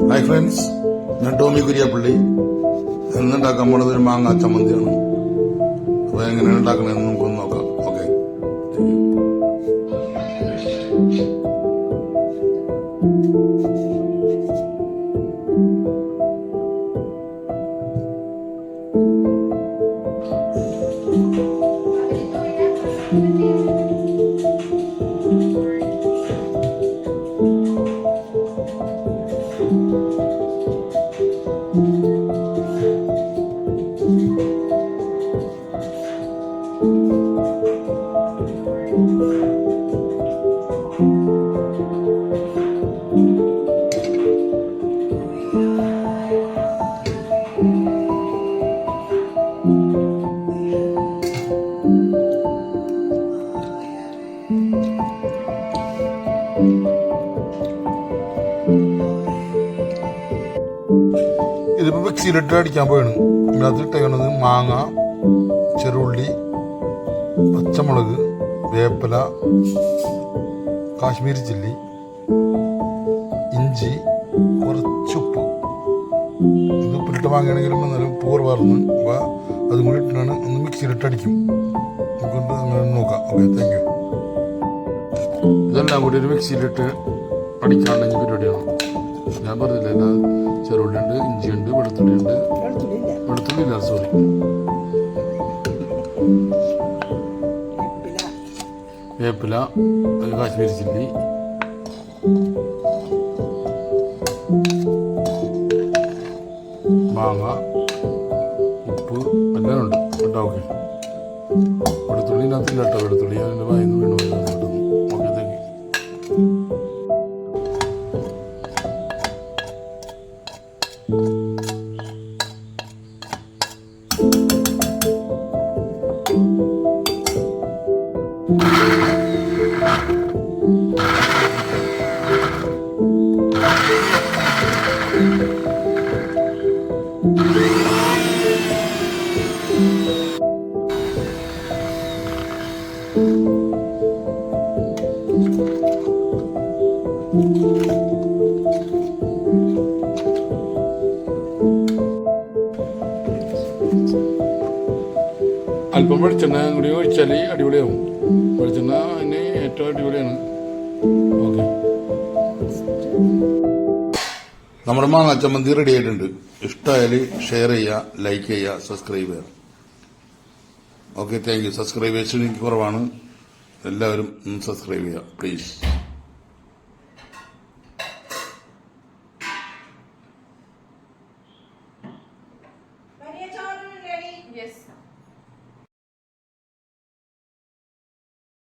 Hi friends, ഞാൻ ടോമി കുര്യാപ്പള്ളി. ഇന്നുണ്ടാക്കാൻ പോണത് ഒരു മാങ്ങാ ചമ്മന്തിയാണ്. അപ്പോൾ എങ്ങനെയാണ് ഉണ്ടാക്കണമെന്ന് നമുക്കൊന്ന് നോക്കാം. ഓക്കെ, ഇതിപ്പോ മിക്സിയിലിട്ട് അടിക്കാൻ പോയാണ്. ഇതിനകത്ത് ഇട്ടേക്കണത് മാങ്ങ, ചെറുള്ളി, പച്ചമുളക്, വേപ്പില, കാശ്മീരി ചില്ലി, ഇഞ്ചി, കുറച്ചുപ്പ്. ഇത് ഉപ്പിലിട്ട് വാങ്ങുകയാണെങ്കിലും എന്നാലും ഉപ്പ് കുറവായിരുന്നു. അപ്പോൾ അതും കൂടി ഇട്ടാണ് ഒന്ന് മിക്സിയിലിട്ട് അടിക്കും. നമുക്കൊന്ന് അങ്ങനെ നോക്കാം. Okay, thank you. ഇതെല്ലാം കൂടി ഒരു മിക്സിയിലിട്ട് അടിക്കാണെങ്കിൽ പരിപാടിയാണ്. ഞാൻ പറഞ്ഞില്ല, എല്ലാം ചെറുള്ളിയുണ്ട്, ഇഞ്ചിയുണ്ട്, വെളുത്തുള്ളിയുണ്ട്. വെളുത്തുള്ളിയില്ല, സോറി. വേപ്പില, കാശ്മീരി ചില്ലി, മാങ്ങ, ഉപ്പ് എല്ലാം ഉണ്ട് കേട്ടോ. ഓക്കെ, വെളുത്തുള്ളി ഇതിനകത്തില്ല കേട്ടോ. വെളുത്തുള്ളി അതിൻ്റെ വായന്ന് വീണു. Okay, thank you. അല്പം വെളിച്ചെണ്ണ കൂടി ഒഴിച്ചാൽ അടിപൊളിയാവും. വെളിച്ചെണ്ണ അതിന് ഏറ്റവും അടിപൊളിയാണ്. ഓക്കെ, നമ്മുടെ മാങ്ങാ ചമ്മന്തി റെഡി ആയിട്ടുണ്ട്. ഇഷ്ടമായാൽ ഷെയർ ചെയ്യുക, ലൈക്ക് ചെയ്യുക, സബ്സ്ക്രൈബ് ചെയ്യുക. Okay, thank you. സബ്സ്ക്രൈബേഴ്സ് എനിക്ക് കുറവാണ്. എല്ലാവരും സബ്സ്ക്രൈബ് ചെയ്യുക പ്ലീസ്. Yes.